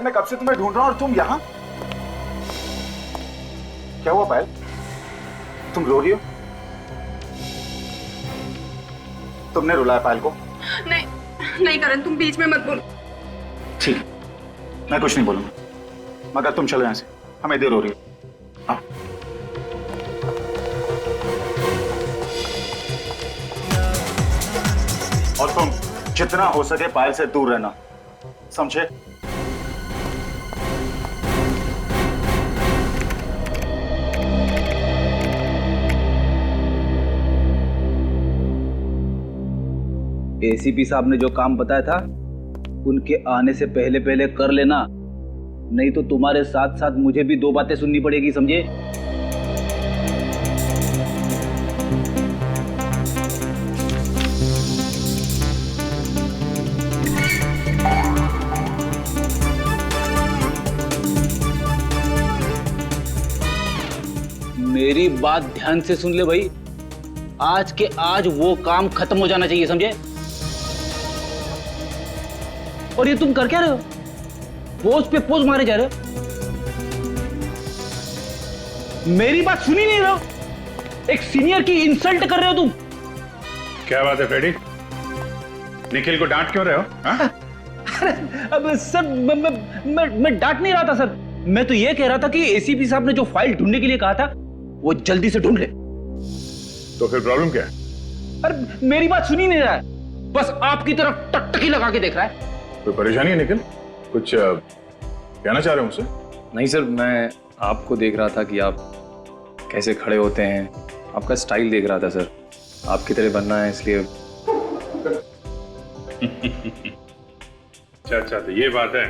मैं कब से तुम्हें ढूंढ रहा हूं और तुम यहाँ। क्या हुआ पायल, तुम रो रही हो? तुमने रुलाया पायल को? नहीं नहीं करण, तुम बीच में मत बोलो। ठीक, मैं कुछ नहीं बोलूंगा, मगर तुम चलो यहां से, हमें देर हो रही है। आओ। और तुम जितना हो सके पायल से दूर रहना, समझे? एसीपी साहब ने जो काम बताया था उनके आने से पहले पहले कर लेना, नहीं तो तुम्हारे साथ साथ मुझे भी दो बातें सुननी पड़ेगी, समझे? मेरी बात ध्यान से सुन ले भाई, आज के आज वो काम खत्म हो जाना चाहिए, समझे? और ये तुम कर क्या रहे हो? पोज पे पोज मारे जा रहे हो, मेरी बात सुनी नहीं रहे हो, एक सीनियर की इंसल्ट कर रहे हो तुम। क्या बात है फ्रेडी, निखिल को डांट क्यों रहे हो? अब सर मैं डांट नहीं रहा था सर, मैं तो ये कह रहा था कि एसीपी साहब ने जो फाइल ढूंढने के लिए कहा था वो जल्दी से ढूंढ ले। तो फिर प्रॉब्लम क्या है? अरे मेरी बात सुनी नहीं रहा है, बस आपकी तरफ टकटकी लगा के देख रहा है। कोई परेशानी है निखिल? कुछ कहना चाह रहे हो मुझसे? नहीं सर, मैं आपको देख रहा था कि आप कैसे खड़े होते हैं, आपका स्टाइल देख रहा था सर, आपकी तरह बनना है इसलिए। अच्छा, तो ये बात है,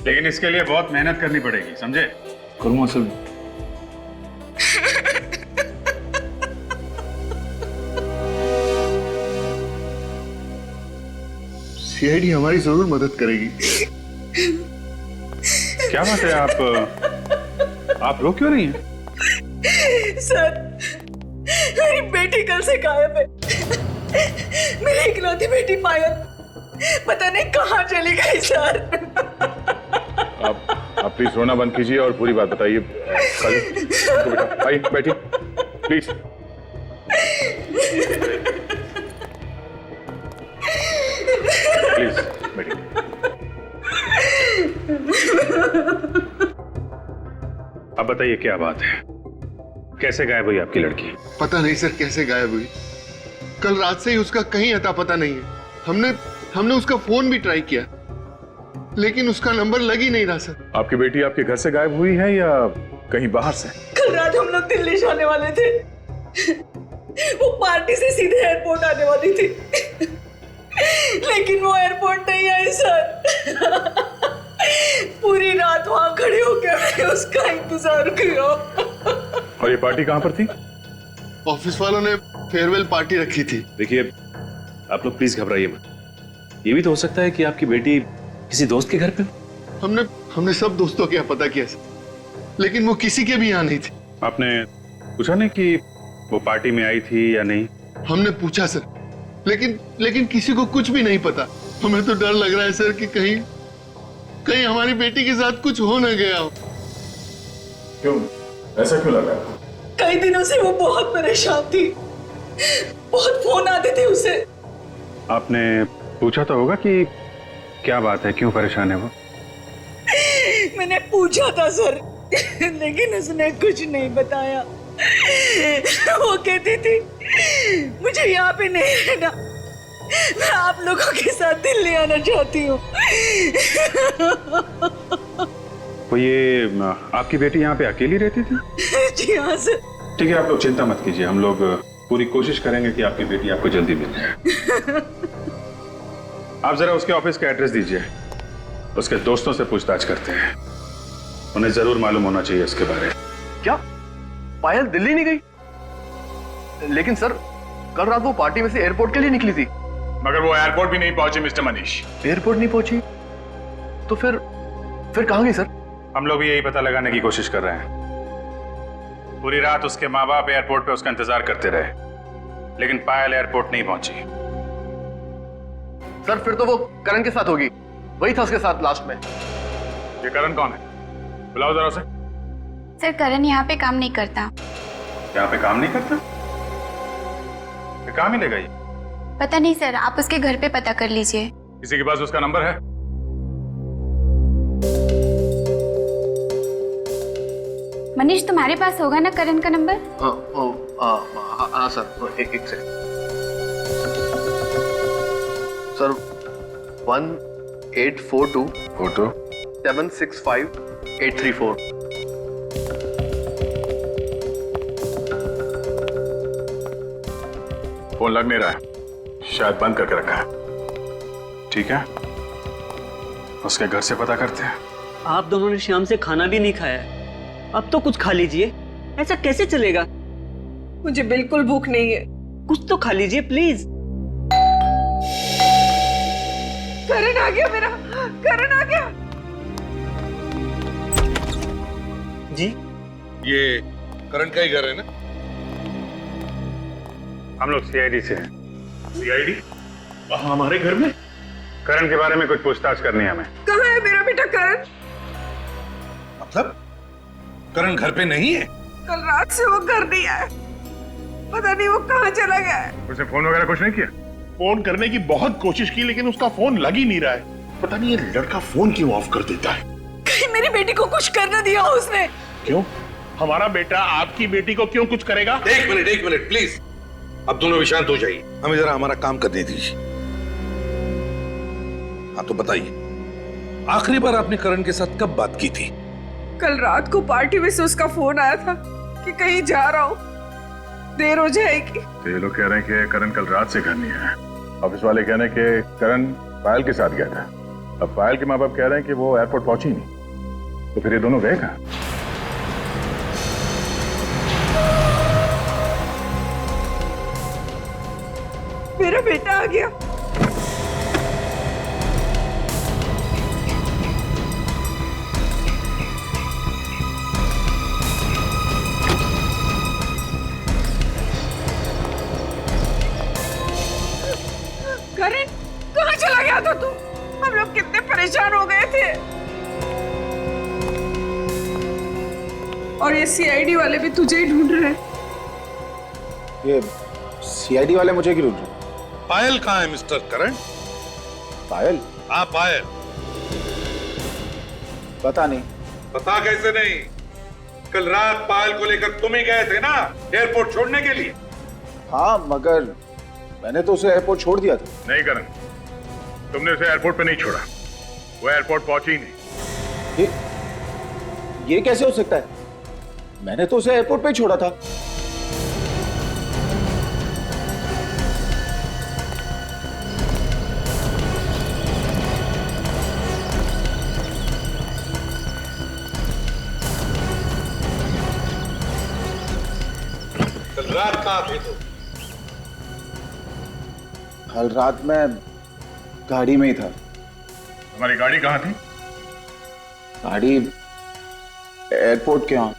लेकिन इसके लिए बहुत मेहनत करनी पड़ेगी, समझे? करूँगा सर। सीआईडी हमारी जरूर मदद करेगी। क्या बात है, आप रो क्यों रही हैं? सर, मेरी बेटी कल से गायब है। मेरी इकलौती बेटी पायल पता नहीं कहाँ चली गई सर। आप प्लीज रोना बंद कीजिए और पूरी बात बताइए। बेटा आइए, बैठिए प्लीज। प्लीज बैठिए। अब बताइए क्या बात है, कैसे गायब हुई आपकी लड़की? पता नहीं सर कैसे गायब हुई, कल रात से ही उसका कहीं अता पता नहीं है। हमने उसका फोन भी ट्राई किया लेकिन उसका नंबर लग ही नहीं रहा सर। आपकी बेटी आपके घर से गायब हुई है या कहीं बाहर से? कल रात हम लोग दिल्ली जाने वाले थे, वो पार्टी से सीधे एयरपोर्ट आने वाली थी, लेकिन वो एयरपोर्ट नहीं आई सर। पूरी रात वहां खड़े होकर उसका इंतजार किया। और ये पार्टी कहां पर थी? ऑफिस वालों ने फेयरवेल पार्टी रखी थी। देखिए आप लोग प्लीज घबराइए मत, ये भी तो हो सकता है कि आपकी बेटी किसी दोस्त के घर पे। हमने सब दोस्तों के यहाँ पता किया सर, लेकिन वो किसी के भी यहाँ नहीं थी। आपने पूछा नहीं कि वो पार्टी में आई थी या नहीं? हमने पूछा सर, लेकिन किसी को कुछ भी नहीं पता। हमें तो डर लग रहा है सर कि कहीं हमारी बेटी के साथ कुछ हो ना गया हो। क्यों, ऐसा क्यों लग रहा है? कई दिनों से वो बहुत परेशान थी, बहुत फोन आते थे उसे। आपने पूछा तो होगा कि क्या बात है, क्यों परेशान है वो? मैंने पूछा था सर, लेकिन उसने कुछ नहीं बताया। वो कहती थी मुझे यहाँ पे नहीं रहना, मैं आप लोगों के साथ दिल्ली आना चाहती हूँ। तो ये आपकी बेटी यहाँ पे अकेली रहती थी? जी हाँ सर। ठीक है, आप लोग चिंता मत कीजिए, हम लोग पूरी कोशिश करेंगे कि आपकी बेटी आपको जल्दी मिल जाए। आप जरा उसके ऑफिस का एड्रेस दीजिए, उसके दोस्तों से पूछताछ करते हैं, उन्हें जरूर मालूम होना चाहिए इसके बारे में। क्या पायल दिल्ली नहीं गई? लेकिन सर कल रात वो पार्टी में से एयरपोर्ट के लिए निकली थी। मगर वो एयरपोर्ट भी नहीं पहुंची मिस्टर मनीष। एयरपोर्ट नहीं पहुंची तो फिर कहां गई सर? हम लोग भी यही पता लगाने की कोशिश कर रहे हैं। पूरी रात उसके माँ बाप एयरपोर्ट पे उसका इंतजार करते रहे, लेकिन पायल एयरपोर्ट नहीं पहुंची। सर फिर तो वो करण के साथ होगी। वही था उसके साथ लास्ट में। ये करण कौन है? बुलाओ जरा उसे। सर करण यहाँ पे काम नहीं करता। यहाँ पे काम नहीं करता? ये कहाँ मिलेगा ये? पता नहीं सर, आप उसके घर पे पता कर लीजिए। किसी के पास उसका नंबर है? मनीष तुम्हारे पास होगा ना करण का नंबर? हाँ सर, एक सेकंड सर। 1842 फोटो 765 834। फोन लग नहीं रहा है, शायद बंद करके रखा है। ठीक है, उसके घर से पता करते हैं। आप दोनों ने शाम से खाना भी नहीं खाया, अब तो कुछ खा लीजिए। ऐसा कैसे चलेगा? मुझे बिल्कुल भूख नहीं है। कुछ तो खा लीजिए प्लीज। करण आ गया मेरा, करण आ गया। जी ये करण का ही घर है ना? हम लोग सीआईडी से हैं। सीआईडी? हमारे घर में? करण के बारे में कुछ पूछताछ करनी है हमें। कहाँ है मेरा बेटा करण? मतलब करण घर पे नहीं है? कल रात से वो घर नहीं आया, पता नहीं वो कहाँ चला गया है। उसने फोन वगैरह कुछ नहीं किया? फोन करने की बहुत कोशिश की लेकिन उसका फोन लग ही नहीं रहा है। पता नहीं ये लड़का फोन क्यों ऑफ कर देता है। कहीं मेरी बेटी को कुछ कर न दिया हो उसने। क्यों? हमारा बेटा आपकी बेटी को क्यों कुछ करेगा? एक मिनट प्लीज, अब दोनों भी शांत हो जाइए, हमें जरा हमारा काम करने दीजिए। हाँ तो बताइए, आखिरी बार आपने करण के साथ कब बात की थी? कल रात को पार्टी में से उसका फोन आया था कि कहीं जा रहा हूँ, देर हो जाएगी। तो ये लोग कह रहे हैं कि करण कल रात से घर नहीं आया। ऑफिस वाले कह रहे हैं कि करण पायल के साथ गया था। अब पायल के माँ बाप कह रहे हैं कि वो एयरपोर्ट पहुंची नहीं, तो फिर ये दोनों गए कहाँ? मेरा बेटा आ गया। करण कहाँ चला गया था तू? हम लोग कितने परेशान हो गए थे। और ये सीआईडी वाले भी तुझे ही ढूंढ रहे हैं। ये सीआईडी वाले मुझे क्यों ढूंढ रहे? पायल कहाँ है मिस्टर करण? पायल? हाँ पायल। पता नहीं। पता कैसे नहीं? कल रात पायल को लेकर तुम ही गए थे ना एयरपोर्ट छोड़ने के लिए? हाँ मगर मैंने तो उसे एयरपोर्ट छोड़ दिया था। नहीं करण, तुमने उसे एयरपोर्ट पे नहीं छोड़ा, वो एयरपोर्ट पहुंची ही नहीं। ये कैसे हो सकता है? मैंने तो उसे एयरपोर्ट पे ही छोड़ा था। कल रात कहाँ थे तुम? कल रात मैं गाड़ी में ही था। तुम्हारी गाड़ी कहाँ थी? गाड़ी एयरपोर्ट के यहाँ,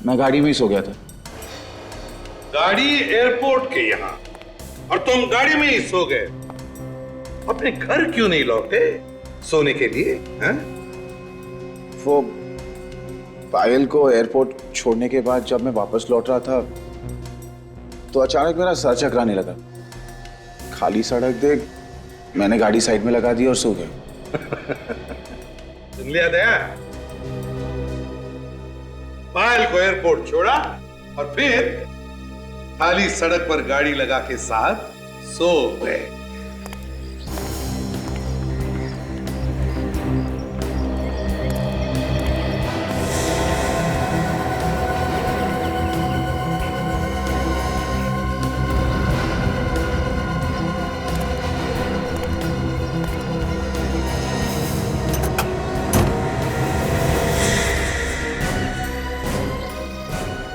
मैं गाड़ी में ही सो गया था। गाड़ी एयरपोर्ट के यहाँ और तुम गाड़ी में ही सो गए? अपने घर क्यों नहीं लौटे सोने के लिए? हैं? वो पायल को एयरपोर्ट छोड़ने के बाद जब मैं वापस लौट रहा था तो अचानक मेरा सर चकराने लगा। खाली सड़क देख मैंने गाड़ी साइड में लगा दी और सो गया। सुन लिया दया? पायल को एयरपोर्ट छोड़ा और फिर खाली सड़क पर गाड़ी लगा के साथ सो गए।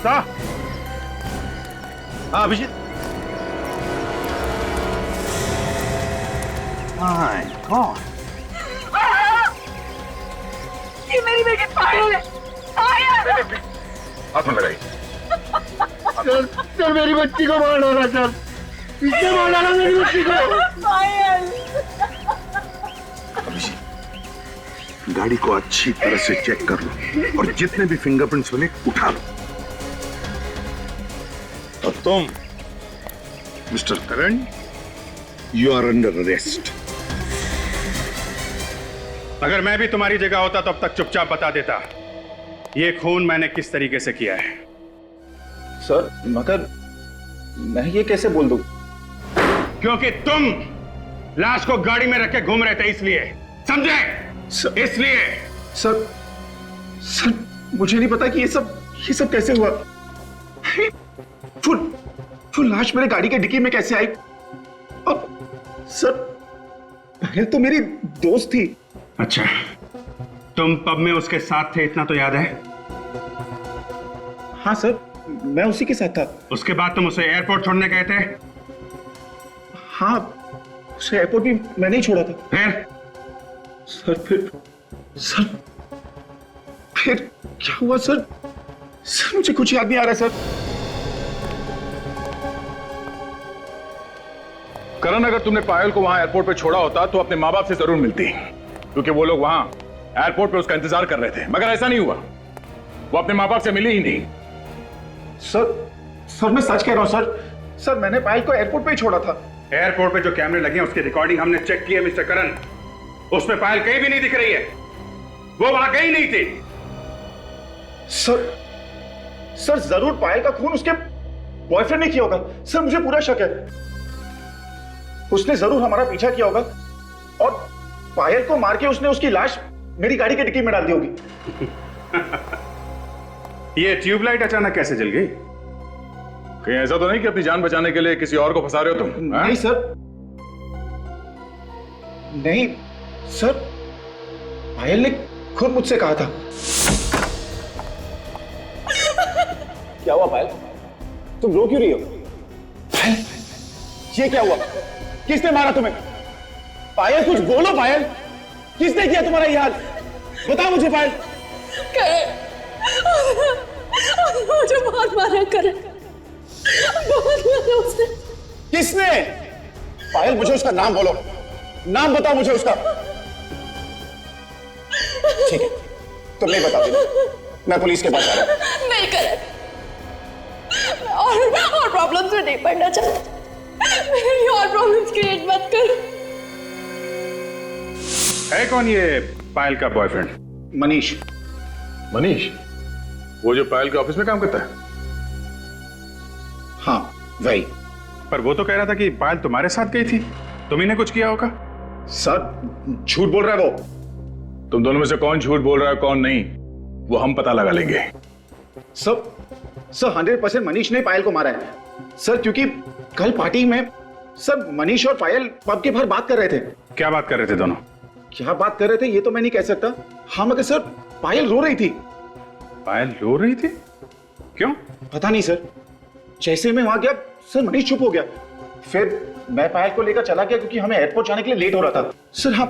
हाँ अभिजीत। कौन? ये मेरी बेटी पायल है। पायल! हाथ में लगाई। चल मेरी बच्ची को मार डाला, चल इसने मार डाला मेरी बच्ची को। पायल! अभिजीत गाड़ी को अच्छी तरह से चेक कर लो और जितने भी फिंगरप्रिंट्स मिले उठा लो। और तुम mister Karan, you are under arrest. अगर मैं भी तुम्हारी जगह होता तो अब तक चुपचाप बता देता ये खून मैंने किस तरीके से किया है। सर मगर मैं ये कैसे बोल दूं? क्योंकि तुम लाश को गाड़ी में रख के घूम रहे थे, इसलिए। समझे? इसलिए। सर मुझे नहीं पता कि ये सब कैसे हुआ। वो लाश मेरे गाड़ी के डिक्की में कैसे आई? अब सर पायल तो मेरी दोस्त थी। अच्छा, तुम पब में उसके साथ थे, इतना तो याद है? हाँ सर, मैं उसी के साथ था। उसके बाद तुम उसे एयरपोर्ट छोड़ने गए थे? हाँ, उसे एयरपोर्ट भी मैंने ही छोड़ा था। फिर क्या हुआ सर? मुझे कुछ याद नहीं आ रहा सर। करण, अगर तुमने पायल को वहां एयरपोर्ट पे छोड़ा होता तो अपने माँ बाप से जरूर मिलती, क्योंकि वो लोग वहां एयरपोर्ट पे उसका इंतजार कर रहे थे। मगर ऐसा नहीं हुआ, वो अपने माँ बाप से मिली ही नहीं। सर मैं सच कह रहा हूं सर मैंने पायल को एयरपोर्ट पे ही छोड़ा था। एयरपोर्ट पे जो कैमरे लगे हैं उसकी रिकॉर्डिंग हमने चेक की है मिस्टर करण। उसमें पायल कहीं भी नहीं दिख रही है, वो वहां गई नहीं थी। सर जरूर पायल का खून उसके बॉयफ्रेंड ने किया होगा। सर मुझे पूरा शक है, उसने जरूर हमारा पीछा किया होगा और पायल को मार के उसने उसकी लाश मेरी गाड़ी के डिक्की में डाल दी होगी। ये ट्यूबलाइट अचानक कैसे जल गई? कहीं ऐसा तो नहीं कि अपनी जान बचाने के लिए किसी और को फंसा रहे हो तुम? नहीं सर पायल ने खुद मुझसे कहा था। क्या हुआ पायल? तुम रो क्यों रही हो? ये क्या हुआ? किसने मारा तुम्हें? पायल कुछ बोलो पायल, किसने किया तुम्हारा ये हाल? बताओ मुझे पायल। मुझे बहुत मारा करे, बहुत मारा उसने। किसने? पायल मुझे उसका नाम बोलो, नाम बताओ मुझे उसका। ठीक है, तुम नहीं बताओ, मैं पुलिस के पास जा रहा हूं। नहीं करे, और प्रॉब्लम्स में नहीं पड़ना चाहता। मेरे लिए और प्रॉब्लम्स क्रिएट मत कर। है कौन ये पायल का बॉयफ्रेंड? मनीष। मनीष? वो जो पायल के ऑफिस में काम करता है? हाँ वही। पर वो तो कह रहा था कि पायल तुम्हारे साथ गई थी, तुम्ही ने कुछ किया होगा। सर झूठ बोल रहा है वो। तुम दोनों में से कौन झूठ बोल रहा है कौन नहीं, वो हम पता लगा लेंगे। सर 100% मनीष ने पायल को मारा है सर, क्योंकि कल पार्टी में सर मनीष और पायल पब के बाहर बात कर रहे थे। क्या बात कर रहे थे दोनों? क्या बात कर रहे थे ये तो मैं नहीं कह सकता। हाँ मगर सर पायल रो रही थी। पायल रो रही थी? क्यों? पता नहीं सर, जैसे मैं वहां गया सर मनीष चुप हो गया। फिर मैं पायल को लेकर चला गया क्योंकि हमें एयरपोर्ट जाने के लिए लेट हो रहा था। सर हाँ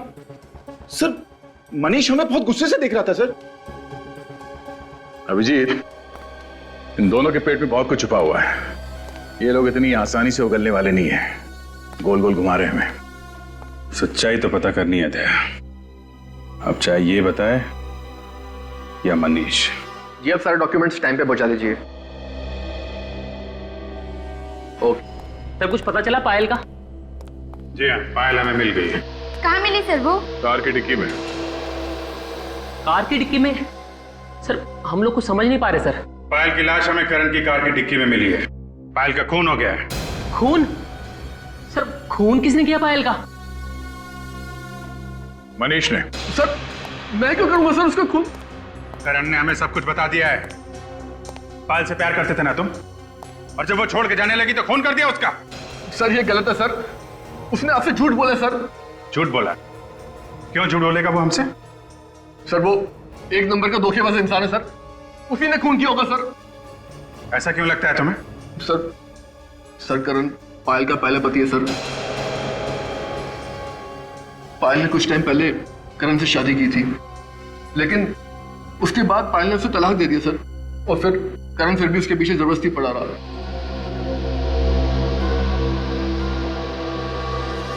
सर, मनीष हमें बहुत गुस्से से देख रहा था सर। अभिजीत, इन दोनों के पेट में बहुत कुछ छुपा हुआ है। ये लोग इतनी आसानी से उगलने वाले नहीं है, गोल गोल घुमा रहे हमें। सच्चाई तो पता करनी है दया। अब चाहे ये बताए या मनीष। जी आप सारे डॉक्यूमेंट्स टाइम पे पहुंचा दीजिए। ओके सर, कुछ पता चला पायल का? जी हाँ, पायल हमें मिल गई है। कहाँ मिली सर वो? कार की डिक्की में। कार की डिक्की में? सर हम लोग कुछ समझ नहीं पा रहे सर। पायल की लाश हमें करण की कार की डिक्की में मिली है। पायल का खून हो गया है। खून? सर खून किसने किया पायल का? मनीष ने। सर मैं क्यों करूंगा सर उसका खून? करण ने हमें सब कुछ बता दिया है। पायल से प्यार करते थे ना तुम, और जब वो छोड़ के जाने लगी तो खून कर दिया उसका। सर ये गलत है सर, उसने आपसे झूठ बोला सर। झूठ बोला? क्यों झूठ बोलेगा वो हमसे? सर वो एक नंबर का धोखेबाज इंसान है सर, उसी ने खून किया होगा सर। ऐसा क्यों लगता है तुम्हें? सर करण पायल का पहला पति है सर। पायल ने कुछ टाइम पहले करण से शादी की थी, लेकिन उसके बाद पायल ने उसे तलाक दे दिया सर, और फिर करण फिर भी उसके पीछे जबरदस्ती पड़ा रहा।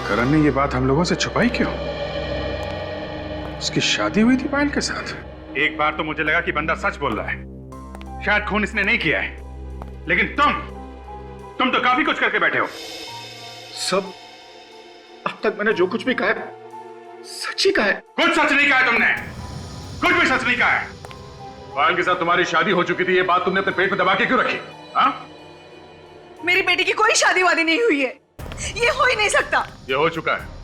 करण ने ये बात हम लोगों से छुपाई क्यों? इसकी शादी हुई थी पायल के साथ। एक बार तो मुझे लगा कि बंदा सच बोल रहा है, शायद खून इसने नहीं किया है, लेकिन तुम तो काफी कुछ करके बैठे हो। सब अब तक मैंने जो कुछ भी कहा है सच ही कहा है। कुछ सच नहीं कहा है तुमने, कुछ भी सच नहीं कहा है। पायल के साथ तुम्हारी शादी हो चुकी थी, ये बात तुमने अपने पेट में दबा के क्यों रखी? हाँ? मेरी बेटी की कोई शादी वादी नहीं हुई है, ये हो ही नहीं सकता। ये हो चुका है।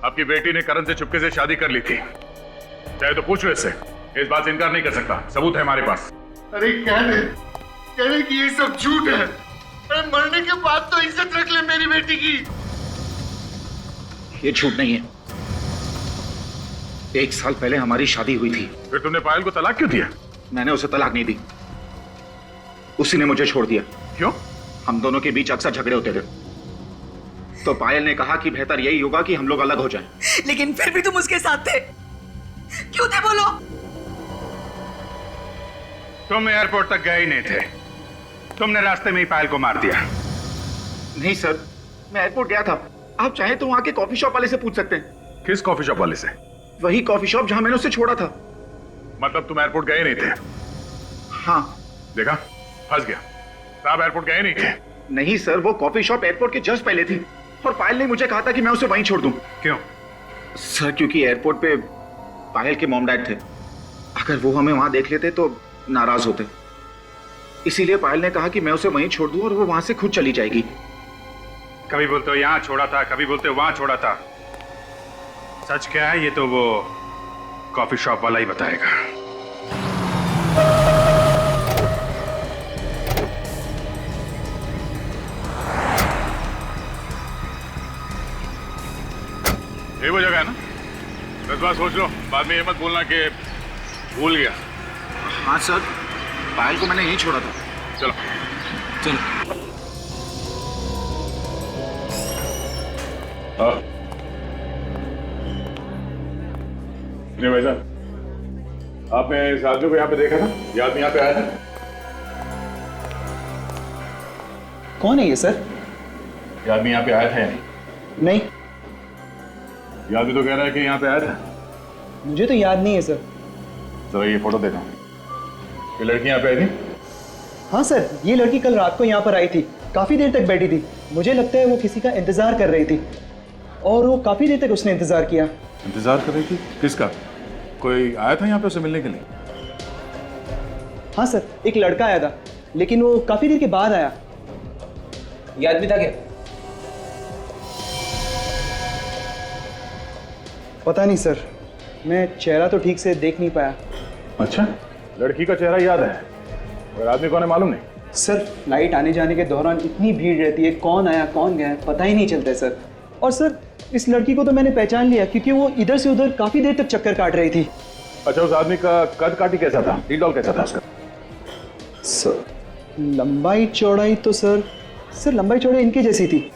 आपकी बेटी ने करण से चुपके से शादी कर ली थी, चाहे तो पूछ लो इससे, इस बात से इनकार नहीं कर सकता, सबूत है हमारे पास। अरे कहने कि ये सब झूठ है। अरे मरने के बाद तो इज्जत रख ले मेरी बेटी की। ये झूठ नहीं है। 1 साल पहले हमारी शादी हुई थी। फिर तुमने पायल को तलाक क्यों दिया? मैंने उसे तलाक नहीं दी, उसी ने मुझे छोड़ दिया। क्यों? हम दोनों के बीच अक्सर झगड़े होते थे, तो पायल ने कहा कि बेहतर यही होगा कि हम लोग अलग हो जाएं। लेकिन फिर भी तुम उसके साथ थे, क्यों थे बोलो? तुम एयरपोर्ट तक गए ही नहीं थे, तुमने रास्ते में ही पायल को मार दिया। नहीं सर, मैं एयरपोर्ट गया था। आप चाहें तो वहां के कॉफी शॉप वाले से पूछ सकते हैं। किस कॉफी शॉप वाले से? वही कॉफी शॉप जहां मैंने उसे छोड़ा था। मतलब तुम एयरपोर्ट गए नहीं थे? हाँ। देखा, फंस गया। साहब एयरपोर्ट गए नहीं थे? नहीं सर, वो कॉफी शॉप एयरपोर्ट के जस्ट पहले थी और पायल ने मुझे कहा था कि मैं उसे वहीं छोड़ दूं। क्यों? सर क्योंकि एयरपोर्ट पे पायल के मॉम डैड थे, अगर वो हमें वहां देख लेते तो नाराज होते, इसीलिए पायल ने कहा कि मैं उसे वहीं छोड़ दूं और वो वहां से खुद चली जाएगी। कभी बोलते हो यहां छोड़ा था, कभी बोलते हो वहां छोड़ा था। सच क्या है ये तो वो कॉफी शॉप वाला ही बताएगा। ये वो जगह है ना? 10 बार सोच लो, बाद में ये मत बोलना कि भूल गया। हाँ सर, पायल को मैंने यहीं छोड़ा था। चलो चलो। नहीं भाई साहब, आपने इस आदमी को यहाँ पे देखा था? ये आदमी यहाँ पे आया था? कौन है ये सर? ये आदमी यहाँ पे आया था या नहीं? नहीं, ये आदमी तो कह रहा है कि यहाँ पे आया था। मुझे तो याद नहीं है सर। तो ये फोटो देखो, ये लड़की यहाँ पे आई थी? हाँ सर, ये लड़की कल रात को यहाँ पर आई थी, काफी देर तक बैठी थी। मुझे लगता है वो किसी का इंतजार कर रही थी और वो काफी देर तक उसने इंतजार किया। इंतजार कर रही थी? किसका? कोई आया था यहाँ पे उसे मिलने के लिए? हाँ सर, एक लड़का आया था, लेकिन वो काफी देर के बाद आया। ये आदमी था क्या? पता नहीं सर, मैं चेहरा तो ठीक से देख नहीं पाया। अच्छा, लड़की का चेहरा याद है और आदमी कौन है मालूम नहीं? सर फ्लाइट आने जाने के दौरान इतनी भीड़ रहती है, कौन आया कौन गया पता ही नहीं चलता है सर। और सर इस लड़की को तो मैंने पहचान लिया क्योंकि वो इधर से उधर काफी देर तक चक्कर काट रही थी। अच्छा, उस आदमी का कद काठी कैसा था? हील डॉल कैसा था उसका? सर लंबाई चौड़ाई तो सर लंबाई चौड़ाई इनकी जैसी थी,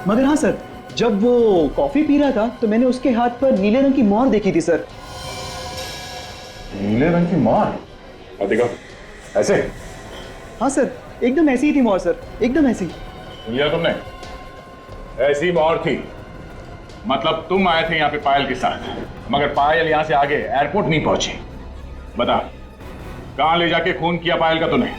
मगर हाँ सर, जब वो कॉफी पी रहा था तो मैंने उसके हाथ पर नीले रंग की मोहर देखी थी सर। नीले रंग की मोहर? अब देखो, ऐसे? हाँ सर, एकदम ऐसी ही थी मोहर सर, एकदम ऐसी। लिया तुमने? ऐसी मोहर थी, मतलब तुम आए थे यहाँ पे पायल के साथ, मगर पायल यहाँ से आगे एयरपोर्ट नहीं पहुंची। बता, कहाँ ले जाके खून किया पायल का तूने?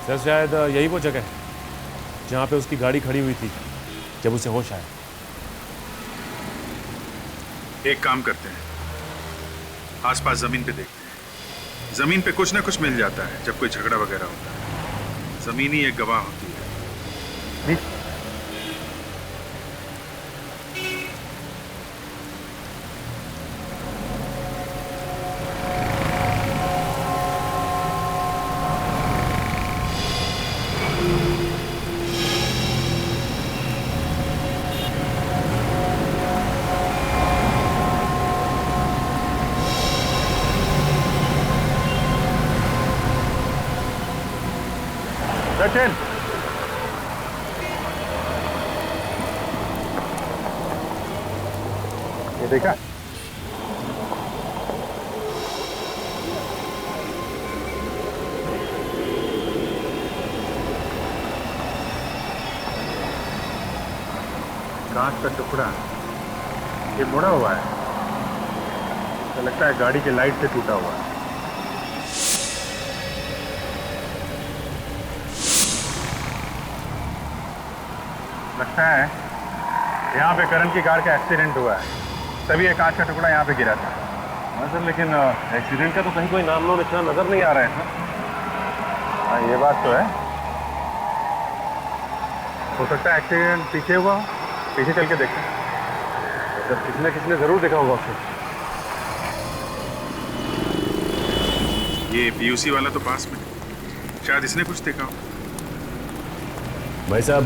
सर शायद यही वो जगह है जहाँ पे उसकी गाड़ी खड़ी हुई थी जब उसे होश आया। एक काम करते हैं, आसपास जमीन पे देखते हैं, जमीन पे कुछ ना कुछ मिल जाता है जब कोई झगड़ा वगैरह होता है। जमीन ही एक गवाह होती है। सचिन, ये देखा? कांच का टुकड़ा ये मुड़ा हुआ है, तो लगता है गाड़ी की लाइट से टूटा हुआ है। लगता है यहाँ पे करण की कार का एक्सीडेंट हुआ है, तभी ये कांच का टुकड़ा यहाँ पे गिरा था। हाँ सर, लेकिन एक्सीडेंट का तो कहीं कोई नाम लो निशान नजर नहीं आ रहा है सर। हाँ, ये बात तो है। हो सकता है एक्सीडेंट पीछे हुआ हो, पीछे चल के देखते हैं। जब किसने जरूर देखा होगा उसे। ये पीयूसी वाला तो पास में, शायद इसने कुछ देखा हो। भाई साहब,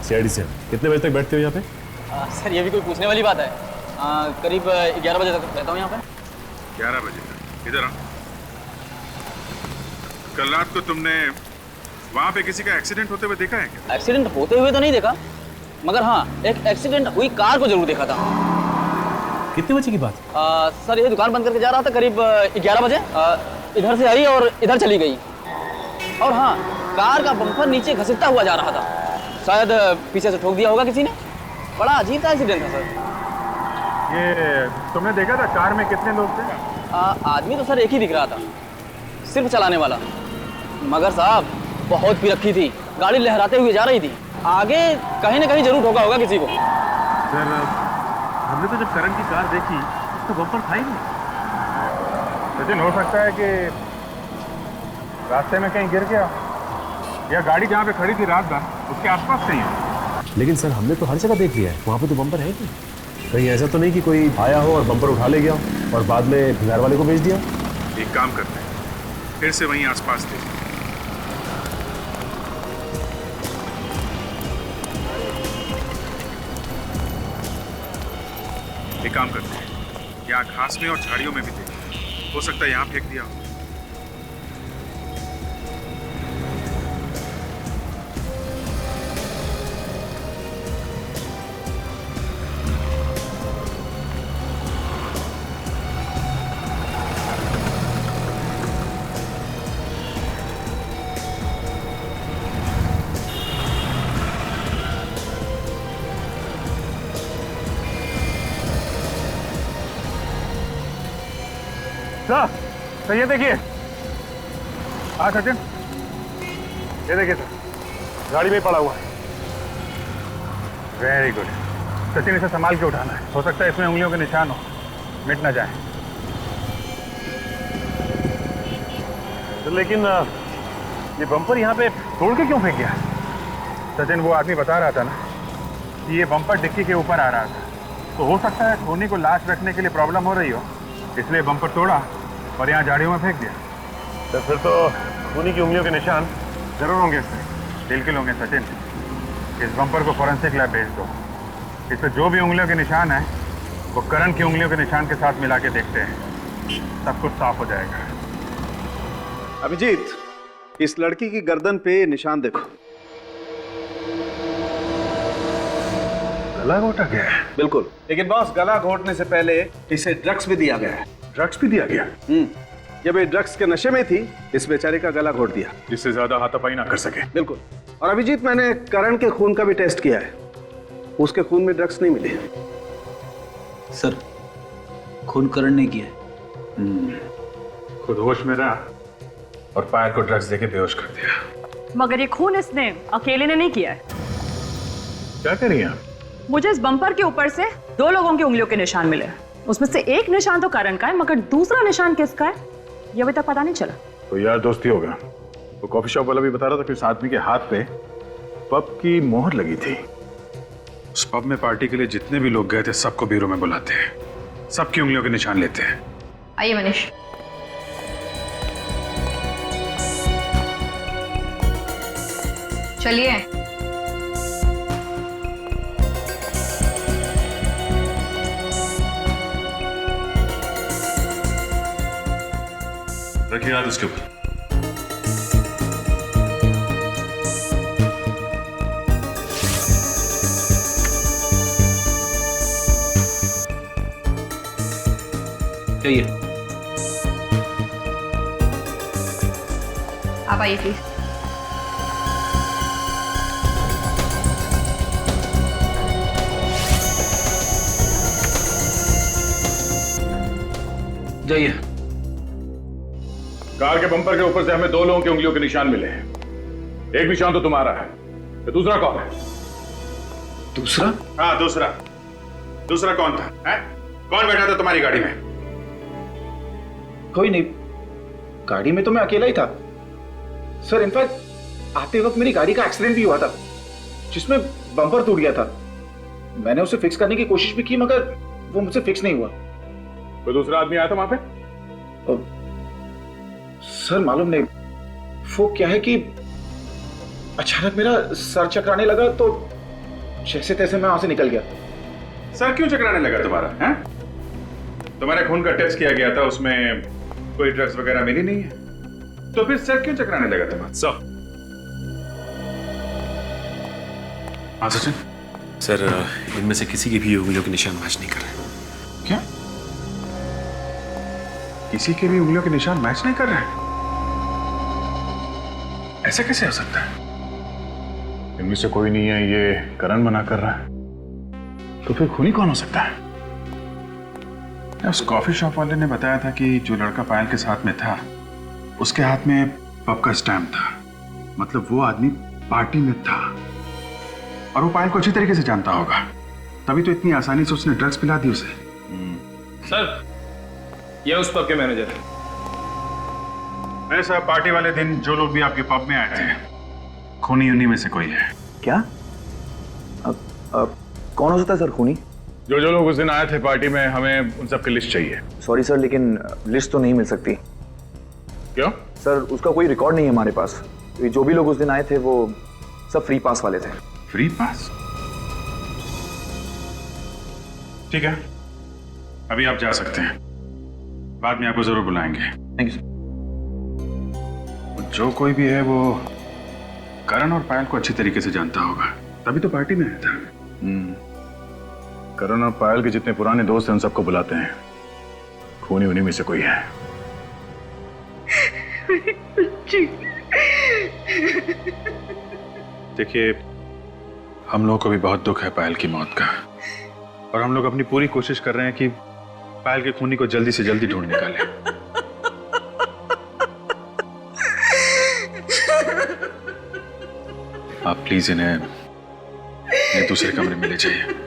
सीआईडी से कितने बजे तक बैठते हो यहाँ पे? सर ये भी कोई पूछने वाली बात है? करीब 11 बजे तक रहता हूँ यहाँ पे। 11 बजे तक? इधर आओ। कल रात को तुमने वहाँ पे किसी का एक्सीडेंट होते हुए देखा है क्या? एक्सीडेंट होते हुए तो नहीं देखा, मगर हाँ एक एक्सीडेंट हुई कार को जरूर देखा था। कितने बजे की बात? सर ये दुकान बंद करके जा रहा था करीब 11 बजे। इधर से आई और इधर चली गई। और हाँ, कार का बम्पर नीचे घसीटता हुआ जा रहा था, शायद पीछे से ठोक दिया होगा किसी ने। बड़ा अजीब सा एक्सीडेंट था सर। ये तुमने देखा था कार में कितने लोग थे? आदमी तो सर एक ही दिख रहा था, सिर्फ चलाने वाला। मगर साहब बहुत पी रखी थी, गाड़ी लहराते हुए जा रही थी। आगे कहीं ना कहीं जरूर ठोका होगा किसी को। सर हमने तो जब करण की कार देखी तो बम्पर था ही नहीं। सचिन, हो सकता है कि रास्ते में कहीं गिर गया, या गाड़ी जहाँ पे खड़ी थी रात भर उसके आसपास कहीं है। लेकिन सर हमने तो हर जगह देख लिया है, वहाँ पे तो बम्पर है ही नहीं। कहीं ऐसा तो नहीं कि कोई आया हो और बम्पर उठा ले गया हो और बाद में भंगार वाले को भेज दिया? एक काम करते हैं, फिर से वहीं आसपास देखते हैं। एक काम करते हैं, यहाँ घास में और झाड़ियों में भी देखते, हो सकता है यहाँ फेंक दिया हो। सर ये देखिए। हाँ सचिन, ये देखिए सर, गाड़ी में पड़ा हुआ है। वेरी गुड सचिन, इसे संभाल के उठाना है। हो सकता है इसमें उंगलियों के निशान हो, मिट ना जाए। तो लेकिन ये बम्पर यहाँ पे तोड़ के क्यों फेंक गया? सचिन, वो आदमी बता रहा था ना कि ये बम्पर डिक्की के ऊपर आ रहा था, तो हो सकता है धोनी को लाश रखने के लिए प्रॉब्लम हो रही हो, इसलिए बम्पर तोड़ा और यहाँ झाड़ियों में फेंक दिया। तो फिर तो धोनी की उंगलियों के निशान जरूर होंगे इसमें। बिल्कुल होंगे सचिन। इस बम्पर को फॉरेंसिक लैब भेज दो। इस पर जो भी उंगलियों के निशान है वो करण की उंगलियों के निशान के साथ मिला के देखते हैं, सब कुछ साफ हो जाएगा। अभिजीत, इस लड़की की गर्दन पे निशान देखो। गला घोटा गया है? बिल्कुल, लेकिन बॉस गला घोटने से पहले इसे ड्रग्स भी दिया गया है। ड्रग्स भी दिया गया? जब ये ड्रग्स के नशे में थी, इस बेचारे का गला घोट दिया, जिससे ज्यादा हाथापाई ना कर सके। बिल्कुल। और अभिजीत, मैंने करण के खून का भी टेस्ट किया है, उसके खून में ड्रग्स नहीं मिले। सर खून करण ने किया है। खुद होश में रहा और पायल को ड्रग्स देके बेहोश कर दिया। मगर ये खून इसने अकेले ने नहीं किया है। क्या करिए आप? मुझे इस बम्पर के ऊपर से 2 लोगों की उंगलियों के निशान मिले। उसमें से एक निशान तो करण का है, मगर दूसरा निशान किसका है ये अभी तक पता नहीं चला। तो यार दोस्ती होगा। वो कॉफी शॉप वाला भी बता रहा था कि उस आदमी के हाथ पे पब की मोहर लगी थी। उस पब में पार्टी के लिए जितने भी लोग गए थे सबको ब्यूरो में बुलाते हैं, सबकी उंगलियों के निशान लेते हैं। आइए मनीष। चलिए। रखिए हाथ उसके ऊपर। चाहिए। आप आइए प्लीज। जाइए। कार के बम्पर के ऊपर से हमें 2 लोगों की उंगलियों के निशान मिले हैं। एक निशान तो तुम्हारा है, तो दूसरा कौन है? दूसरा? हाँ दूसरा। दूसरा कौन था? है? कौन बैठा था तुम्हारी गाड़ी में? कोई नहीं, गाड़ी में तो मैं अकेला ही था सर। इनफैक्ट आते वक्त मेरी गाड़ी का एक्सीडेंट भी हुआ था जिसमें बम्पर टूट गया था। मैंने उसे फिक्स करने की कोशिश भी की मगर वो मुझसे फिक्स नहीं हुआ। कोई दूसरा आदमी आया था वहां पे? सर मालूम नहीं, वो क्या है कि अचानक मेरा सर चकराने लगा तो जैसे तैसे मैं वहां से निकल गया। सर क्यों चकराने लगा तुम्हारा? हैं? तुम्हारे खून का टेस्ट किया गया था, उसमें कोई ड्रग्स वगैरह मिली नहीं है, तो फिर सर क्यों चकराने लगा तुम्हारा? हाँ सचिन सर, इनमें से किसी की भी उंगलियों के निशान मैच नहीं कर रहे। क्या? किसी के भी उंगलियों के निशान मैच नहीं कर रहे हैं? ऐसे कैसे हो सकता है? इनमें से कोई नहीं है, ये करण मना कर रहा है। तो फिर खूनी कौन हो सकता है? उस कॉफी शॉप वाले ने बताया था कि जो लड़का पायल के साथ में था उसके हाथ में पब का स्टैम्प था, मतलब वो आदमी पार्टी में था और वो पायल को अच्छी तरीके से जानता होगा, तभी तो इतनी आसानी से उसने ड्रग्स पिला दी उसे। सर ये उस पब के मैनेजर है। अरे साहब, पार्टी वाले दिन जो लोग भी आपके पब में आए थे खूनी उन्हीं में से कोई है। क्या? कौन हो सकता है सर खूनी? जो लोग उस दिन आए थे पार्टी में, हमें उन सब की लिस्ट चाहिए। सॉरी सर, लेकिन लिस्ट तो नहीं मिल सकती। क्यों? सर उसका कोई रिकॉर्ड नहीं है हमारे पास। जो भी लोग उस दिन आए थे वो सब फ्री पास वाले थे। Free pass? ठीक है, अभी आप जा सकते हैं, बाद में आपको जरूर बुलाएंगे। Thank you. जो कोई भी है वो करण और पायल को अच्छी तरीके से जानता होगा, तभी तो पार्टी में आया था। करण और पायल के जितने पुराने दोस्त हैं उन सबको बुलाते हैं। खूनी उन्हीं में से कोई है। देखिए, हम लोगों को भी बहुत दुख है पायल की मौत का, और हम लोग अपनी पूरी कोशिश कर रहे हैं कि पायल के खूनी को जल्दी से जल्दी ढूंढ निकालें। आप प्लीज इन्हें दूसरे कमरे में ले जाइए।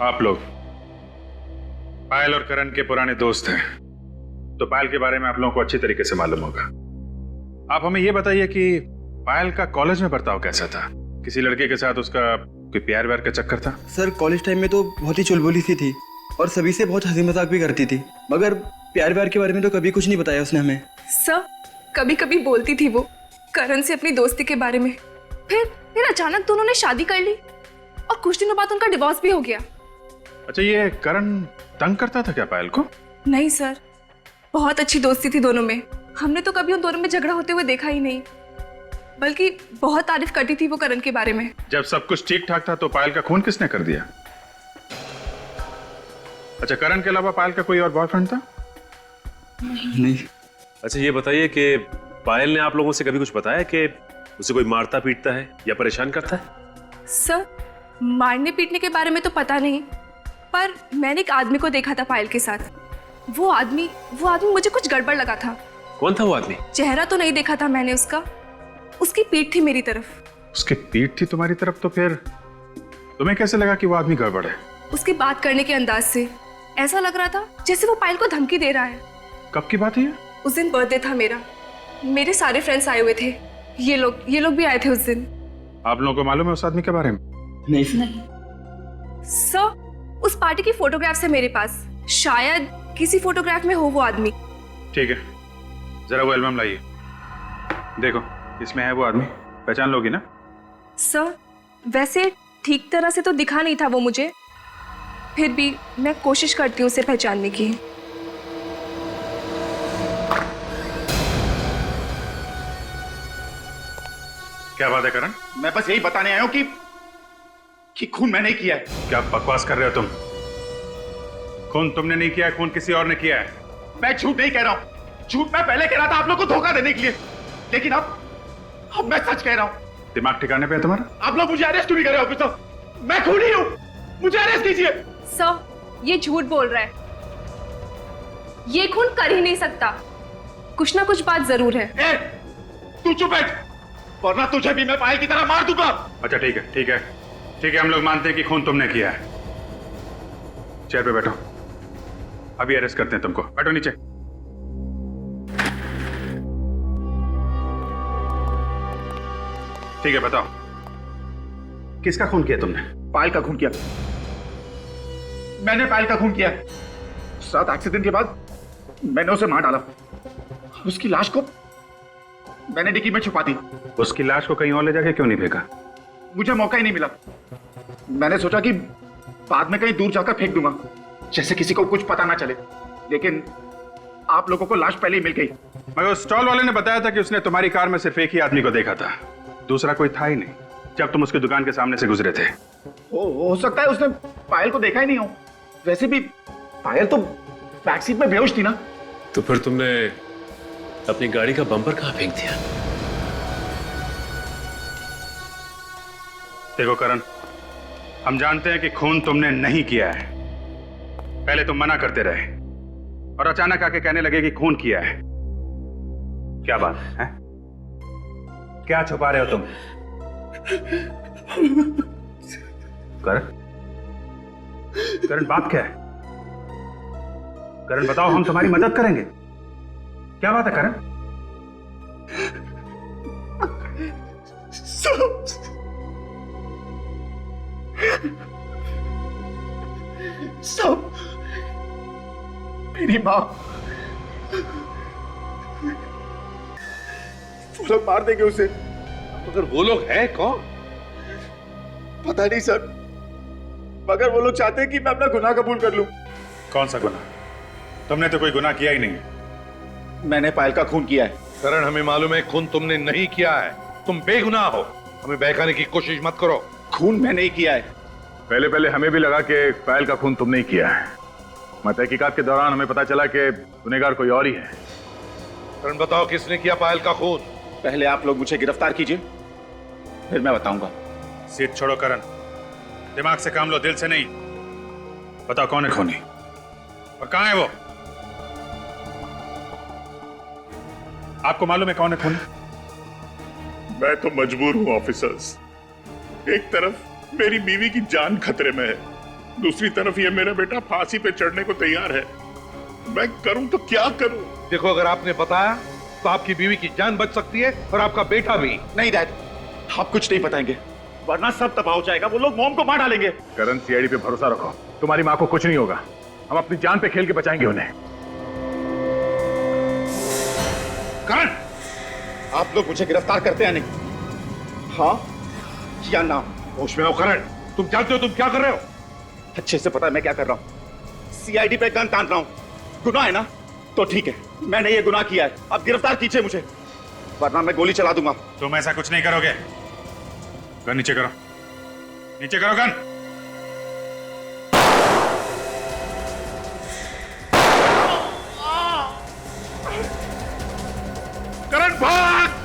आप लोग पायल और करण के पुराने दोस्त हैं, तो पायल के बारे में आप लोगों को अच्छी तरीके से मालूम होगा। आप हमें यह बताइए कि पायल का कॉलेज में बर्ताव कैसा था? किसी लड़के के साथ उसका कोई प्यार व्यार का चक्कर था? सर कॉलेज टाइम में तो बहुत ही चुलबुली सी थी और सभी से बहुत हंसी मजाक भी करती थी, मगर प्यार व्यार के बारे में तो कभी कुछ नहीं बताया उसने हमें। सर कभी कभी बोलती थी वो करण से अपनी दोस्ती के बारे में, फिर अचानक दोनों ने शादी कर ली और कुछ दिनों बाद उनका डिवोर्स भी हो गया। अच्छा, ये करण तंग करता था क्या पायल को? नहीं सर, बहुत अच्छी दोस्ती थी दोनों में। हमने तो कभी उन दोनों में झगड़ा होते हुए देखा ही नहीं, बल्कि बहुत तारीफ करती थी वो करण के बारे में। जब सब कुछ ठीक ठाक था तो पायल का खून किसने कर दिया? अच्छा, करण के अलावा पायल का कोई और बॉयफ्रेंड था? नहीं। अच्छा ये बताइए कि पायल ने आप लोगों से कभी कुछ बताया कि उसे कोई मारता पीटता है या परेशान करता है? सर मारने पीटने के बारे में तो पता नहीं, पर मैंने एक आदमी को देखा था पायल के साथ। वो आदमी मुझे कुछ गड़बड़ लगा था। कौन था वो आदमी? चेहरा तो नहीं देखा था मैंने उसका, उसकी पीठ थी मेरी तरफ। उसकी पीठ थी तुम्हारी तरफ? तो फिर तुम्हें कैसे लगा कि वो आदमी गड़बड़ है? उसकी बात करने के अंदाज से ऐसा लग रहा था जैसे वो पायल को धमकी दे रहा है। कब की बात है ये? उस दिन बर्थडे था मेरा, मेरे सारे फ्रेंड्स आए हुए थे, ये लोग भी आए थे उस दिन। आप लोगों को मालूम है उस आदमी के बारे में? नहीं सर, उस पार्टी की फोटोग्राफ्स है मेरे पास, शायद किसी फोटोग्राफ में हो वो आदमी। ठीक है, जरा वो एल्बम लाइए, देखो इसमें है वो आदमी, पहचान लोगी ना? सर वैसे ठीक तरह से तो दिखा नहीं था वो मुझे, फिर भी मैं कोशिश करती हूँ उसे पहचानने की। क्या बात है करण? मैं बस यही बताने आया हूं कि खून मैंने किया है। क्या बकवास कर रहे हो तुम? खून तुमने नहीं किया है, खून किसी और ने किया है। मैं झूठ नहीं कह रहा हूं। झूठ मैं पहले कह रहा था आप लोग को धोखा देने के लिए, लेकिन अब मैं सच कह रहा हूं। दिमाग ठिकाने पे है तुम्हारा? आप लोग मुझे अरेस्ट क्यों नहीं कर रहे ऑफिसर? मैं खूनी हूं, मुझे अरेस्ट कीजिए। सर, ये झूठ बोल रहा है। ये खून कर ही नहीं सकता। कुछ ना कुछ बात जरूर है। तू चुप बैठ, वरना तुझे भी मैं पायल की तरह मार दूंगा। अच्छा ठीक है, ठीक है, ठीक है, हम लोग मानते हैं कि खून तुमने किया है। चेयर पे बैठो, अभी अरेस्ट करते हैं तुमको। बैठो नीचे। ठीक है, बताओ किसका खून किया तुमने? पायल का खून किया। मैंने पायल का खून किया। उस रात एक्सीडेंट के बाद मैंने उसे मार डाला। उसकी लाश को मैंने डिक्की में छुपा दी। उसकी लाश को कहीं और ले जाके क्यों नहीं फेंका? मुझे मौका ही नहीं मिला। मैंने सोचा कि बाद में कहीं दूर जाकर फेंक दूंगा, जैसे किसी को कुछ पता ना चले, लेकिन आप लोगों को लाश पहले ही मिल गई। मगर उस स्टॉल वाले ने बताया था कि उसने तुम्हारी कार में सिर्फ एक ही आदमी को देखा था, दूसरा कोई था ही नहीं जब तुम उसकी दुकान के सामने से गुजरे थे। हो सकता है उसने पायल को देखा ही नहीं हो। वैसे भी पायल तो बैक सीट में बेहोश थी ना। तो फिर तुमने अपनी गाड़ी का बम्पर कहां फेंक दिया? देखो करण, हम जानते हैं कि खून तुमने नहीं किया है। पहले तुम मना करते रहे और अचानक आके कहने लगे कि खून किया है। क्या बात है? क्या छुपा रहे हो तुम? करण, बात क्या है? करण बताओ, हम तुम्हारी मदद करेंगे। क्या बात है करण? सब मेरी माँ, वो लोग मार देंगे उसे। मगर वो लोग हैं कौन? पता नहीं सर, मगर वो लोग चाहते हैं कि मैं अपना गुनाह कबूल कर लूं। कौन सा गुनाह? तुमने तो कोई गुनाह किया ही नहीं। मैंने पायल का खून किया है। करण, हमें मालूम है खून तुमने नहीं किया है। तुम बेगुनाह हो। हमें बहकाने की कोशिश मत करो। खून मैंने ही किया है। पहले पहले हमें भी लगा कि पायल का खून तुमने ही किया है, मगर तहकीकात के दौरान हमें पता चला कि गुनहगार कोई और ही है। करण बताओ, किसने किया पायल का खून? पहले आप लोग मुझे गिरफ्तार कीजिए, फिर मैं बताऊंगा। सीट छोड़ो करण, दिमाग से काम लो, दिल से नहीं। बताओ कौन है खूनी और कहां है वो? आपको मालूम है कौन है खूनी? मैं तो मजबूर हूं ऑफिसर्स। एक तरफ मेरी बीवी की जान खतरे में है, दूसरी तरफ ये मेरा बेटा फांसी पे चढ़ने को तैयार है। मैं करूं तो क्या करूं? देखो, अगर आपने बताया तो आपकी बीवी की जान बच सकती है और आपका बेटा भी। नहीं डैड, आप कुछ नहीं बताएंगे, वरना सब तबाह हो जाएगा। वो लोग मॉम को मार डालेंगे। करण, सीआईडी पे भरोसा रखो, तुम्हारी माँ को कुछ नहीं होगा। हम अपनी जान पे खेल के बचाएंगे उन्हें। करण, आप लोग मुझे गिरफ्तार करते हैं नहीं? हाँ या ना? होश में आओ करण, तुम जानते हो तुम क्या कर रहे हो? अच्छे से पता है मैं क्या कर रहा हूँ। सीआईडी पे गन तान रहा हूँ। गुनाह है ना? तो ठीक है, मैंने ये गुनाह किया है। अब गिरफ्तार कीजिए मुझे, वरना मैं गोली चला दूंगा। तुम ऐसा कुछ नहीं करोगे। गन नीचे करो, नीचे करो गन। करण भाग!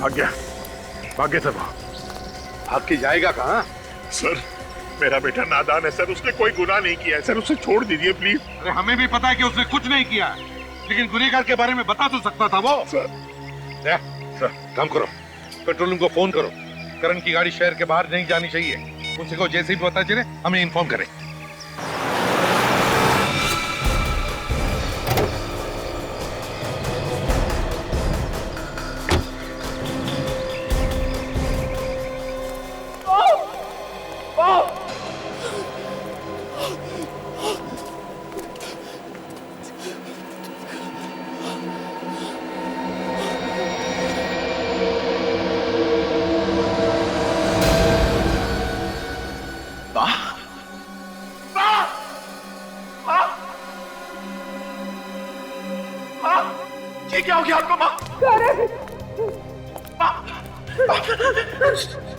भाग गया, भाग गया सब। भाग के जाएगा कहाँ? सर, मेरा बेटा नादान है सर, उसने कोई गुनाह नहीं किया है सर, उसे छोड़ दीजिए प्लीज। अरे हमें भी पता है कि उसने कुछ नहीं किया, लेकिन गुनहगार के बारे में बता तो सकता था वो। सर, काम करो, कंट्रोल रूम को फोन करो। करण की गाड़ी शहर के बाहर नहीं जानी चाहिए। उसी को जैसे ही पता चले हमें इन्फॉर्म करें।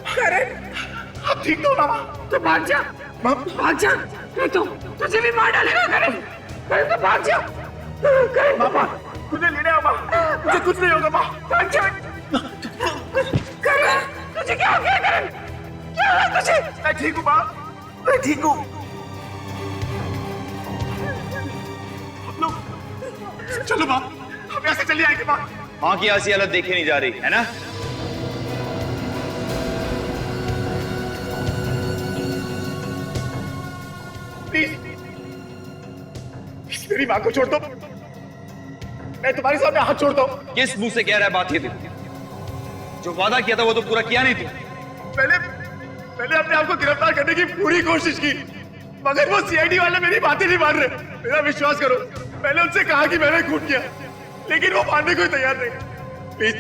करण, अब ठीक तो मामा, तो भाग जा, भाग जा, नहीं तो तुझे भी मार डालेगा करण, करण तो भाग जा, करण मामा, तुझे लेने आओ मामा, मुझे कुछ नहीं होगा मामा, भाग जा, करण, तुझे क्या हो गया करण, क्या हुआ तुझे? मैं ठीक हूँ माँ, मैं ठीक हूँ। चलो माँ, हम यहाँ से चले आएंगे माँ। माँ की ऐसी हालत देखी नहीं जा रही है ना? प्लीज मेरी माँ को छोड़ दो, मैं तुम्हारे सामने हाथ छोड़ता हूँ। किस मुंह से कह रहा है बात ये? जो वादा किया था वो तो पूरा किया नहीं तू। मैंने अपने आप को गिरफ्तार करने की पूरी कोशिश की, मगर वो सीआईडी वाले मेरी बातें नहीं मान रहे। मेरा विश्वास करो, मैंने उनसे कहा कि मैंने खून किया, लेकिन वो मानने को तैयार नहीं। प्लीज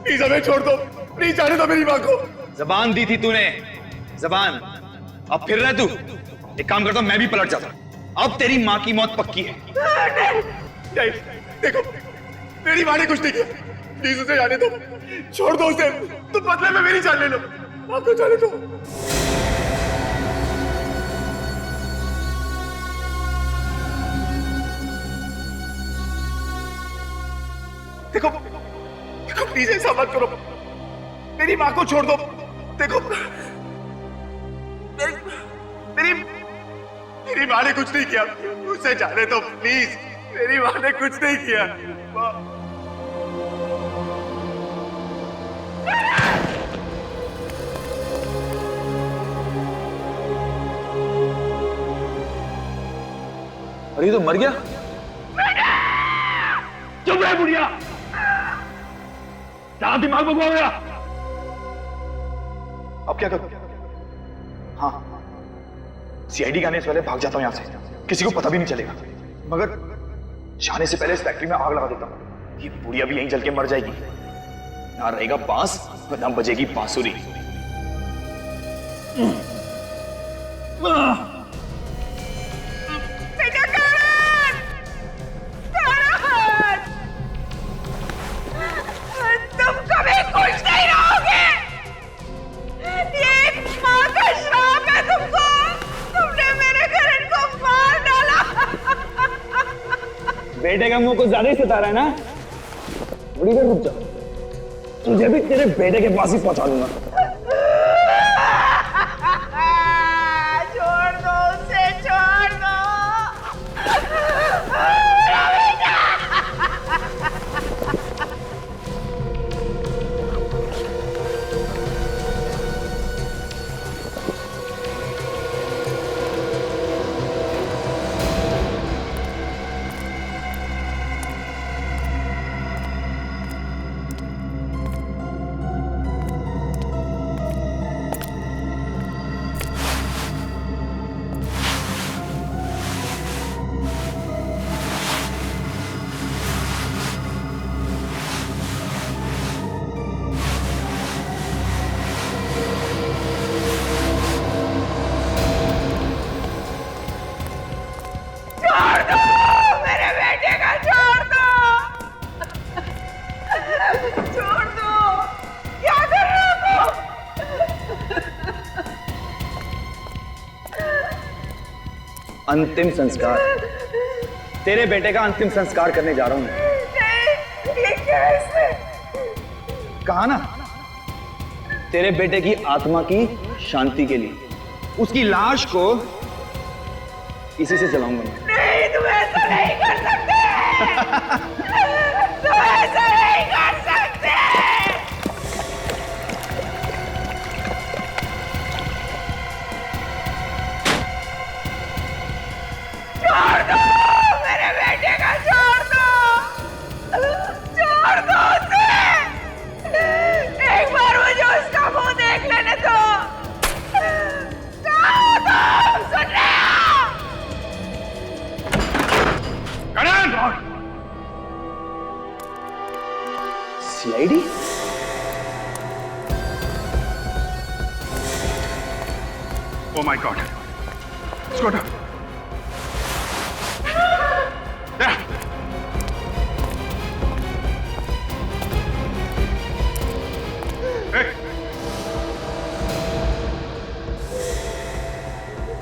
प्लीज हमें छोड़ दो, प्लीज जाने दो मेरी माँ को। जबान दी थी तूने, जबान। अब फिर रहे तू। एक काम करता हूं, मैं भी पलट जाता। अब तेरी माँ की मौत पक्की है। नहीं, देखो मेरी माँ ने कुछ नहीं किया, प्लीज उसे जाने दो, छोड़ दो उसे, तुम बदले में मेरी जान ले लो, माँ को जाने दो। देखो देखो प्लीज ऐसा मत करो, मेरी माँ को छोड़ दो। देखो मेरी माँ ने कुछ नहीं किया, उसे जाने दो प्लीज, मेरी माँ ने कुछ नहीं किया। अरे ये तो मर गया। चुप रहे बुढ़िया, कहां दिमाग भगवा गया? अब क्या करूं? हाँ, सीआईडी के आने से पहले भाग जाता हूं यहां से, किसी को पता भी नहीं चलेगा। मगर जाने से पहले इस फैक्ट्री में आग लगा देता हूं, ये बुढ़िया भी यहीं जल के मर जाएगी। ना रहेगा बांस, ना बजेगी बांसुरी। तुम कभी खुश नहीं रहोगे, ये माँ का श्राप है तुमको, तुमने मेरे करण को मार डाला। बेटे का मुंह को ज्यादा ही सता रहा है ना? थोड़ी देर रुक जा, तुझे भी तेरे बेटे के पास ही पहुंचा दूंगा। छोड़ दो उसे, छोड़ दो। अंतिम संस्कार, तेरे बेटे का अंतिम संस्कार करने जा रहा हूं मैं। ये कैसे? कहा ना, तेरे बेटे की आत्मा की शांति के लिए उसकी लाश को इसी से जलाऊंगा मैं। नहीं, तुम ऐसा नहीं कर सकते, तुम ऐसा नहीं कर सकते। छोड़ दो मेरे बेटे का, छोड़ दो, छोड़ दो उसे। एक बार मुझे उसका मुंह देख लेने दो। सुन रहे हो? करण! CID? Oh my God! Skoda! There!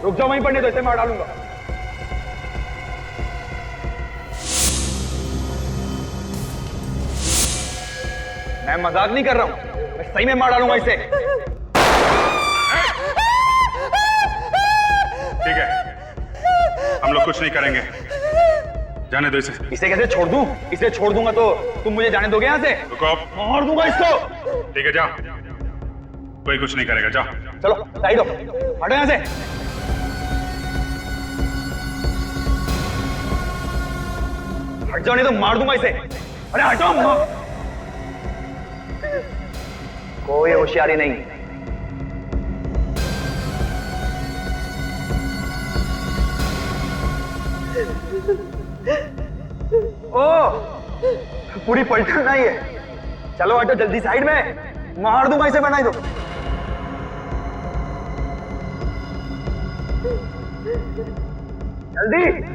रुक जाओ वहीं पर, नहीं तो इसे मार डालूंगा। मैं मजाक नहीं कर रहा हूं, मैं सही में मार डालूंगा इसे। ठीक है, हम लोग कुछ नहीं करेंगे, जाने दो इसे। इसे कैसे छोड़ दूं? इसे छोड़ दूंगा तो तुम मुझे जाने दोगे यहाँ से? रुको, मार दूंगा इसको। ठीक है जाओ, कोई कुछ नहीं करेगा, जाओ। चलो साइड हो, हटो यहाँ से। हट जाओ नहीं तो मार दूंगा इसे। अरे हटो। कोई होशियारी नहीं। ओ, पूरी पलटन नहीं है। चलो हटो जल्दी साइड में, मार दूंगा इसे, बनाई दो। जल्दी।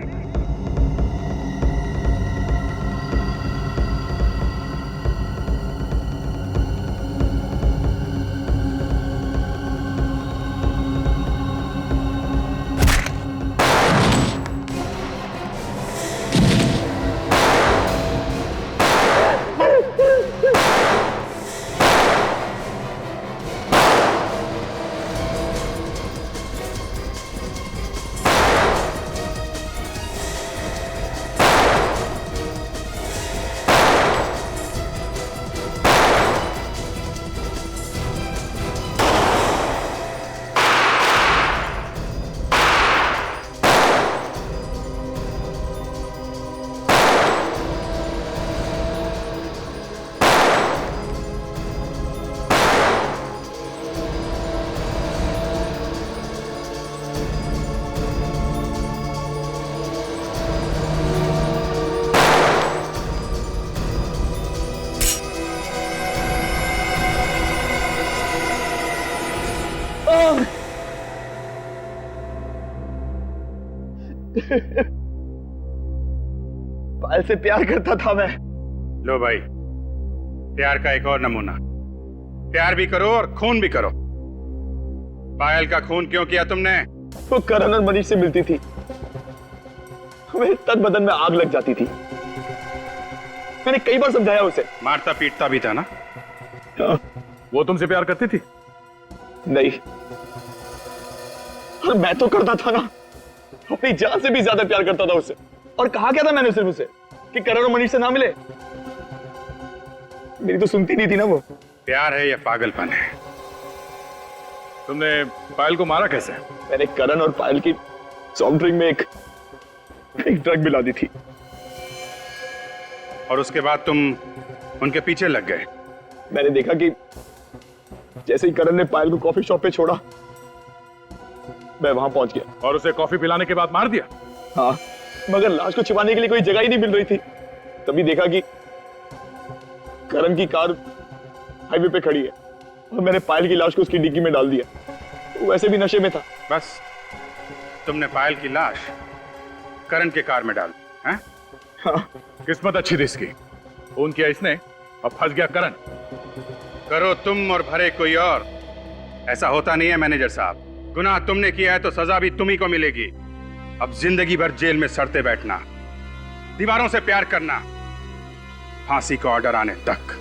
पायल से प्यार करता था मैं। लो भाई, प्यार का एक और नमूना। प्यार भी करो और खून भी करो। पायल का खून क्यों किया तुमने? वो करण और मनीष से मिलती थी, मेरे तन बदन में आग लग जाती थी। मैंने कई बार समझाया उसे। मारता पीटता भी था ना? वो तुमसे प्यार करती थी? नहीं, और मैं तो करता था ना, अपनी जान से भी ज्यादा प्यार करता था उससे। और कहा क्या था मैंने सिर्फ उसे कि करण और मनीष से ना मिले। मेरी तो सुनती नहीं थी ना वो। प्यार है या पागलपन है? तुमने पायल को मारा कैसे? मैंने करण और पायल की सॉफ्ट ड्रिंक में एक ड्रग मिला दी थी। और उसके बाद तुम उनके पीछे लग गए? मैंने देखा कि जैसे ही करण ने पायल को कॉफी शॉप पे छोड़ा, मैं वहां पहुंच गया। और उसे कॉफी पिलाने के बाद मार दिया? हाँ, मगर लाश को छिपाने के लिए कोई जगह ही नहीं मिल रही थी। तभी देखा कि करण की कार हाईवे पे खड़ी है और मैंने पायल की लाश को उसकी डिग्गी में डाल दिया। वो वैसे भी नशे में था। बस तुमने पायल की लाश करण के कार में डाल दी? हाँ। किस्मत अच्छी थी इसकी, खून किया इसने, अब फंस गया करण। करो तुम और भरे कोई और, ऐसा होता नहीं है मैनेजर साहब। गुनाह तुमने किया है तो सजा भी तुम्ही को मिलेगी। अब जिंदगी भर जेल में सड़ते बैठना, दीवारों से प्यार करना, फांसी का ऑर्डर आने तक।